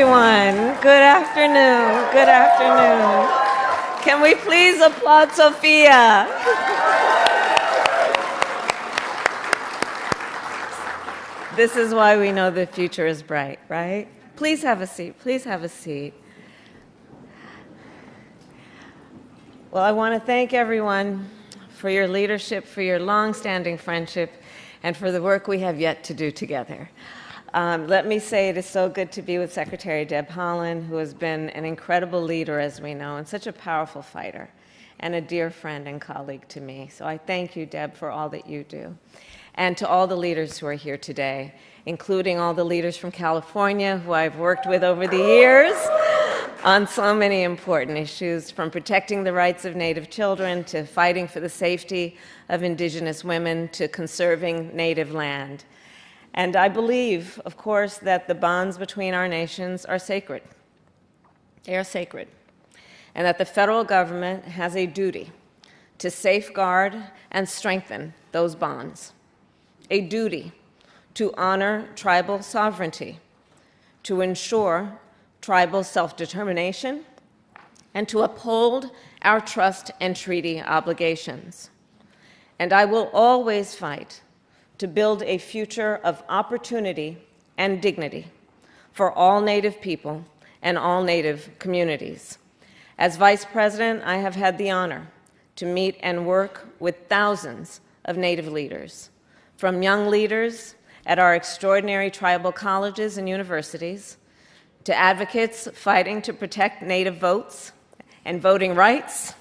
everyone. Good afternoon. Good afternoon. Can we please applaud Sophia? This is why we know the future is bright, right? Please have a seat. Please have a seat. Well, I want to thank everyone for your leadership, for your long-standing friendship, and for the work we have yet to do together. Let me say it is so good to be with Secretary Deb Haaland, who has been an incredible leader, as we know, and such a powerful fighter, and a dear friend and colleague to me. So I thank you, Deb, for all that you do. And to all the leaders who are here today, including all the leaders from California who I've worked with over the years on so many important issues, from protecting the rights of Native children to fighting for the safety of Indigenous women to conserving Native land. And I believe, of course, that the bonds between our nations are sacred. They are sacred. And that the federal government has a duty to safeguard and strengthen those bonds. A duty to honor tribal sovereignty, to ensure tribal self-determination, and to uphold our trust and treaty obligations. And I will always fight to build a future of opportunity and dignity for all Native people and all Native communities. As Vice President, I have had the honor to meet and work with thousands of Native leaders, from young leaders at our extraordinary tribal colleges and universities, to advocates fighting to protect Native votes and voting rights,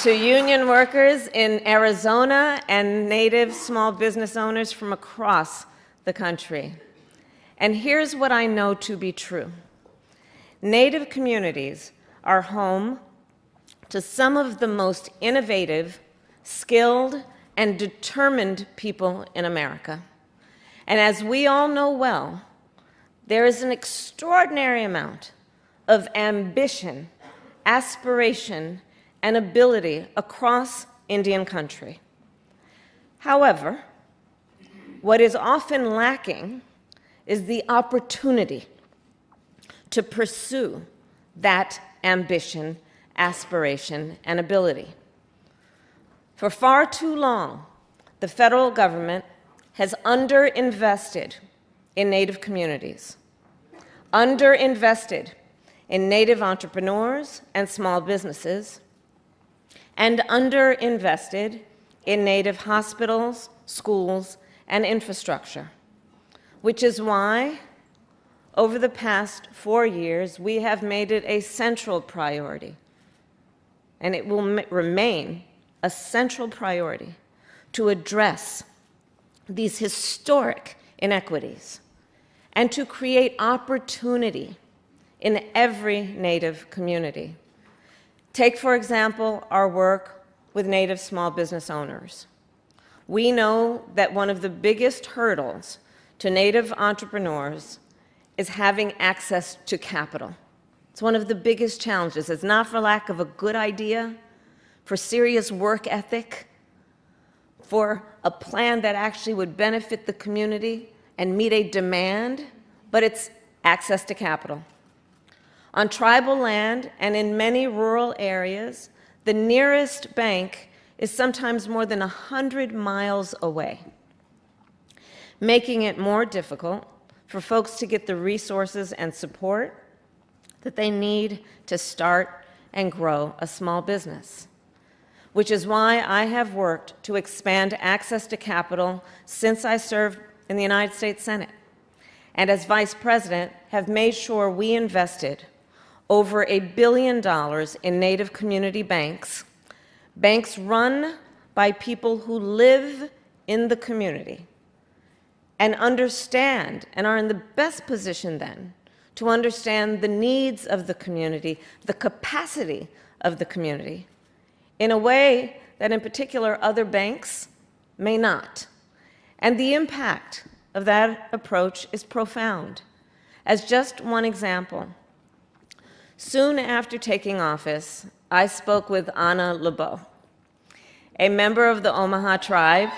to union workers in Arizona and Native small business owners from across the country. And here's what I know to be true. Native communities are home to some of the most innovative, skilled, and determined people in America. And as we all know well, there is an extraordinary amount of ambition, aspiration, and ability across Indian country. However, what is often lacking is the opportunity to pursue that ambition, aspiration, and ability. For far too long, the federal government has underinvested in Native communities, underinvested in Native entrepreneurs and small businesses, and underinvested in Native hospitals, schools, and infrastructure, which is why, over the past 4 years, we have made it a central priority, and it will remain a central priority to address these historic inequities and to create opportunity in every Native community. Take, for example, our work with Native small business owners. We know that one of the biggest hurdles to Native entrepreneurs is having access to capital. It's one of the biggest challenges. It's not for lack of a good idea, for serious work ethic, for a plan that actually would benefit the community and meet a demand, but it's access to capital. On tribal land and in many rural areas, the nearest bank is sometimes more than 100 miles away, making it more difficult for folks to get the resources and support that they need to start and grow a small business. Which is why I have worked to expand access to capital since I served in the United States Senate, and as Vice President have made sure we invested over $1 billion in Native community banks, banks run by people who live in the community and understand and are in the best position then to understand the needs of the community, the capacity of the community, in a way that in particular other banks may not. And the impact of that approach is profound. As just one example, soon after taking office, I spoke with Anna LeBeau, a member of the Omaha tribe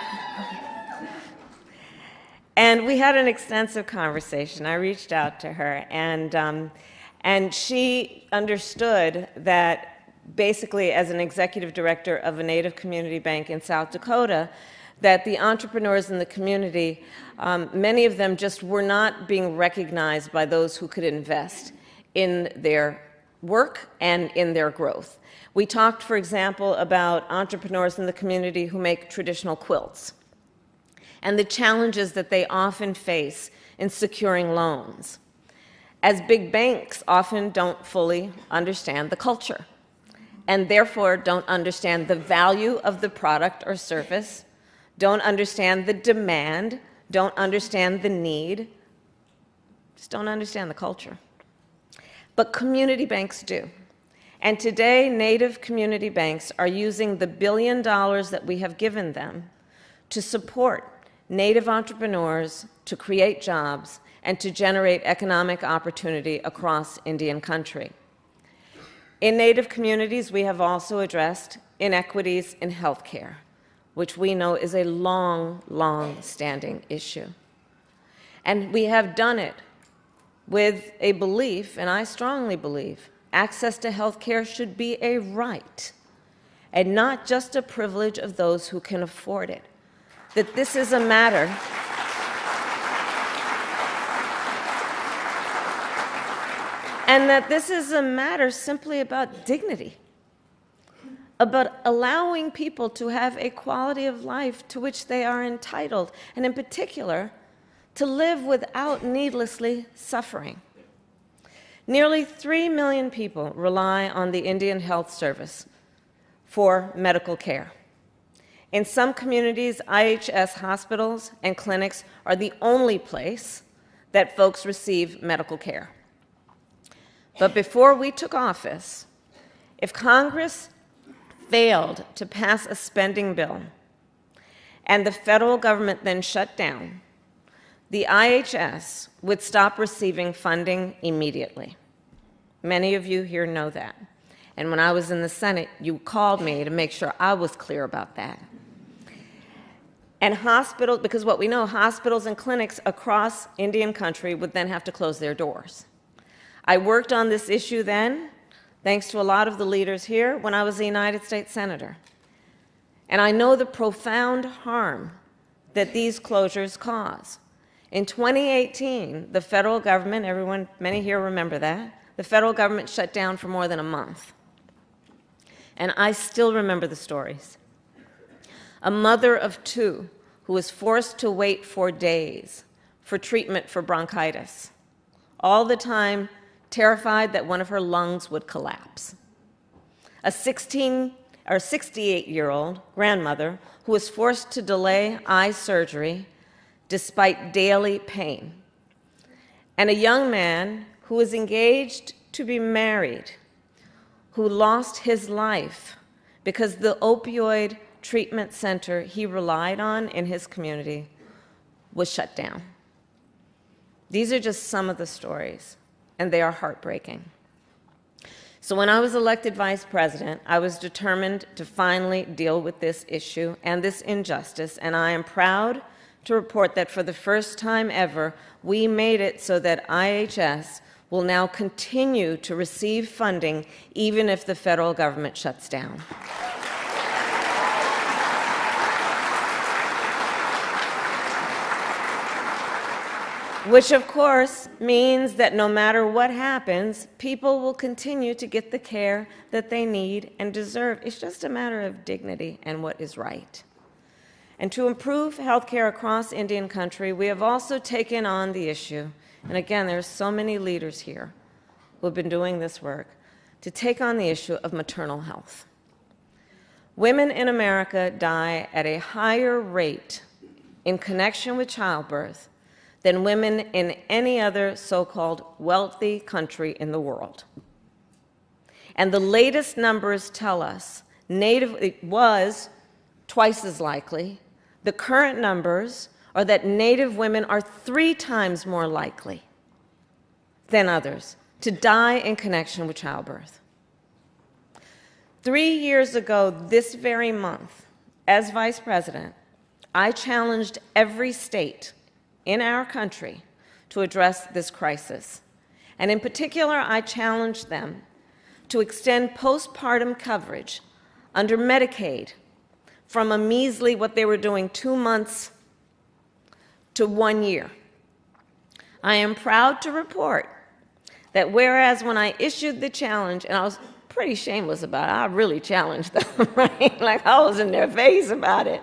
And we had an extensive conversation. I reached out to her, and she understood that basically, as an executive director of a Native community bank in South Dakota, that the entrepreneurs in the community, many of them just were not being recognized by those who could invest in their work and in their growth. We talked, for example, about entrepreneurs in the community who make traditional quilts and the challenges that they often face in securing loans, as big banks often don't fully understand the culture and therefore don't understand the value of the product or service, don't understand the demand, don't understand the need, just don't understand the culture. But community banks do. And today, Native community banks are using the $1 billion that we have given them to support Native entrepreneurs, to create jobs, and to generate economic opportunity across Indian country. In Native communities, we have also addressed inequities in healthcare, which we know is a long-standing issue. And we have done it with a belief, and I strongly believe, access to healthcare should be a right and not just a privilege of those who can afford it. That this is a matter and that this is a matter simply about dignity, about allowing people to have a quality of life to which they are entitled, and in particular, to live without needlessly suffering. Nearly 3 million people rely on the Indian Health Service for medical care. In some communities, IHS hospitals and clinics are the only place that folks receive medical care. But before we took office, if Congress failed to pass a spending bill and the federal government then shut down, the IHS would stop receiving funding immediately. Many of you here know that. And when I was in the Senate, you called me to make sure I was clear about that. And hospitals, because what we know, hospitals and clinics across Indian country would then have to close their doors. I worked on this issue then, thanks to a lot of the leaders here, when I was a United States Senator. And I know the profound harm that these closures cause. In 2018, the federal government, many here remember that, the federal government shut down for more than a month. And I still remember the stories. A mother of 2 who was forced to wait for days for treatment for bronchitis, all the time terrified that one of her lungs would collapse. A 68-year-old grandmother who was forced to delay eye surgery despite daily pain. And a young man who was engaged to be married, who lost his life because the opioid treatment center he relied on in his community was shut down. These are just some of the stories, and they are heartbreaking. So when I was elected vice president, I was determined to finally deal with this issue and this injustice, and I am proud to report that for the first time ever, we made it so that IHS will now continue to receive funding even if the federal government shuts down. Which, of course, means that no matter what happens, people will continue to get the care that they need and deserve. It's just a matter of dignity and what is right. And to improve health care across Indian country, we have also taken on the issue, and again, there are so many leaders here who have been doing this work, to take on the issue of maternal health. Women in America die at a higher rate in connection with childbirth than women in any other so-called wealthy country in the world. And the latest numbers tell us it was twice as likely. The current numbers are that Native women are 3 times more likely than others to die in connection with childbirth. 3 years ago, this very month, as vice president, I challenged every state in our country to address this crisis. And in particular, I challenged them to extend postpartum coverage under Medicaid from a measly, what they were doing, 2 months to 1 year. I am proud to report that whereas when I issued the challenge, and I was pretty shameless about it, I really challenged them, right? Like I was in their face about it.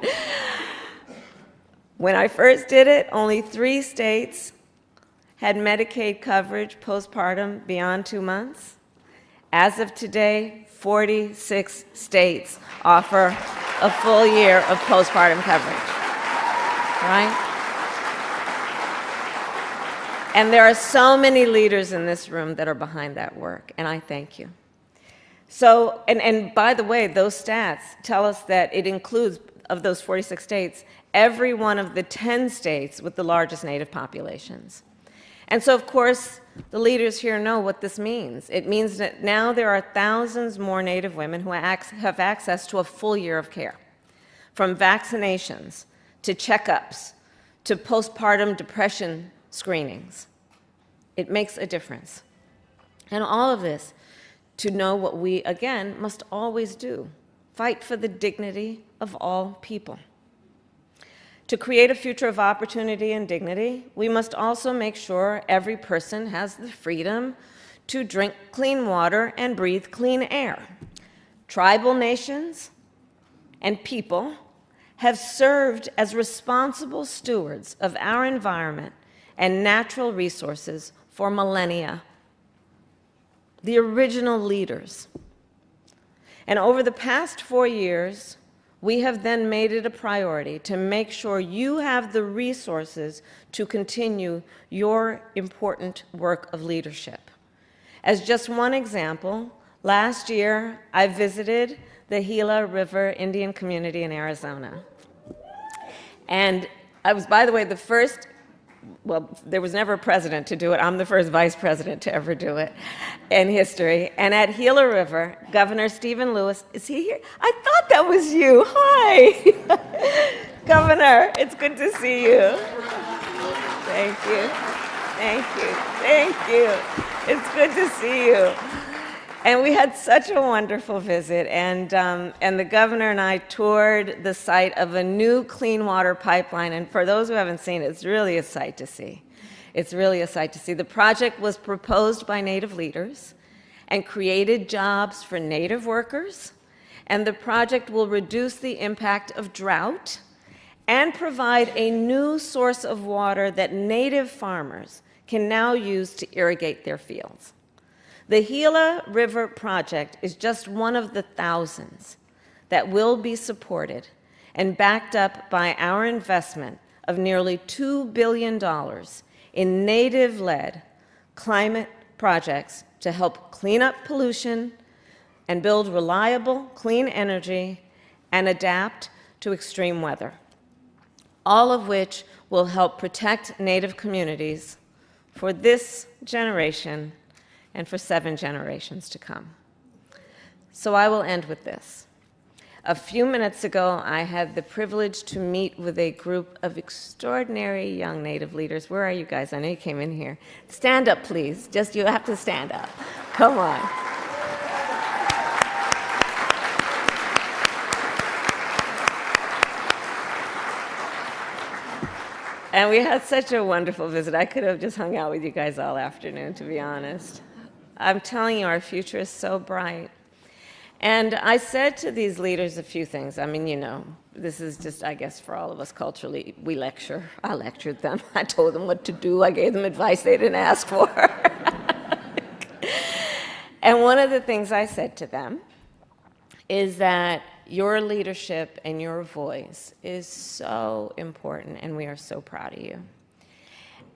When I first did it, only 3 states had Medicaid coverage postpartum beyond 2 months. As of today, 46 states offer a full year of postpartum coverage, right? And there are so many leaders in this room that are behind that work, and I thank you. So, and by the way, those stats tell us that it includes, of those 46 states, every one of the 10 states with the largest Native populations. And so, of course, the leaders here know what this means. It means that now there are thousands more Native women who have access to a full year of care, from vaccinations to checkups to postpartum depression screenings. It makes a difference. And all of this to know what we, again, must always do: fight for the dignity of all people. To create a future of opportunity and dignity, we must also make sure every person has the freedom to drink clean water and breathe clean air. Tribal nations and people have served as responsible stewards of our environment and natural resources for millennia. The original leaders. And over the past 4 years, we have then made it a priority to make sure you have the resources to continue your important work of leadership. As just one example, last year I visited the Gila River Indian community in Arizona. And I was, by the way, the first, well, there was never a president to do it. I'm the first vice president to ever do it in history. And at Gila River, Governor Stephen Lewis, is he here? I thought that was you. Hi. Governor, it's good to see you. Thank you. Thank you. Thank you. It's good to see you. And we had such a wonderful visit, and the governor and I toured the site of a new clean water pipeline, and for those who haven't seen it, it's really a sight to see. It's really a sight to see. The project was proposed by Native leaders and created jobs for Native workers, and the project will reduce the impact of drought and provide a new source of water that Native farmers can now use to irrigate their fields. The Gila River Project is just one of the thousands that will be supported and backed up by our investment of nearly $2 billion in Native-led climate projects to help clean up pollution and build reliable, clean energy and adapt to extreme weather, all of which will help protect Native communities for this generation and for 7 generations to come. So I will end with this. A few minutes ago, I had the privilege to meet with a group of extraordinary young Native leaders. Where are you guys? I know you came in here. Stand up, please. Just, you have to stand up. Come on. And we had such a wonderful visit. I could have just hung out with you guys all afternoon, to be honest. I'm telling you, our future is so bright. And I said to these leaders a few things. I mean, you know, this is just, I guess, for all of us culturally, we lecture. I lectured them. I told them what to do. I gave them advice they didn't ask for. And one of the things I said to them is that your leadership and your voice is so important, and we are so proud of you.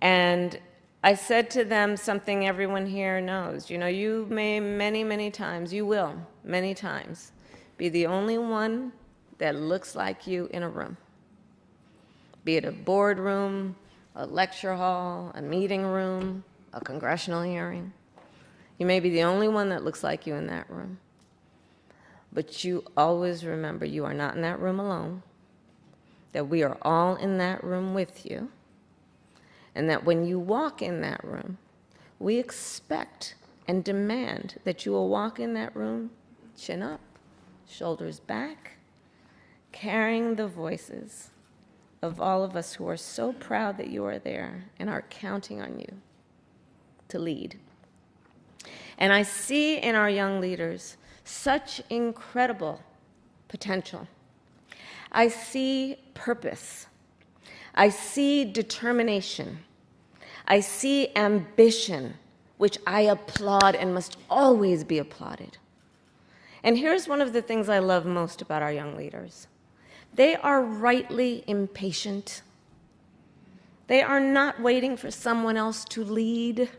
And I said to them something everyone here knows. You know, you may many, many times, you will, many times, be the only one that looks like you in a room. Be it a boardroom, a lecture hall, a meeting room, a congressional hearing. You may be the only one that looks like you in that room. But you always remember you are not in that room alone, that we are all in that room with you, and that when you walk in that room, we expect and demand that you will walk in that room chin up, shoulders back, carrying the voices of all of us who are so proud that you are there and are counting on you to lead. And I see in our young leaders such incredible potential. I see purpose. I see determination. I see ambition, which I applaud and must always be applauded. And here's one of the things I love most about our young leaders. They are rightly impatient. They are not waiting for someone else to lead.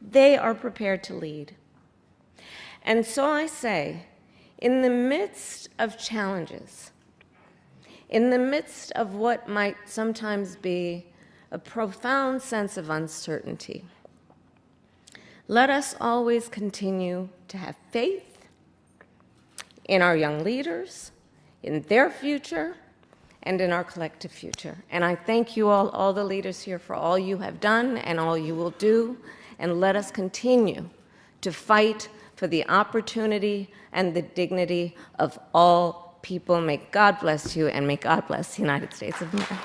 They are prepared to lead. And so I say, in the midst of challenges, in the midst of what might sometimes be a profound sense of uncertainty, let us always continue to have faith in our young leaders, in their future, and in our collective future. And I thank you all the leaders here, for all you have done and all you will do, and let us continue to fight for the opportunity and the dignity of all people. May God bless you, and may God bless the United States of America.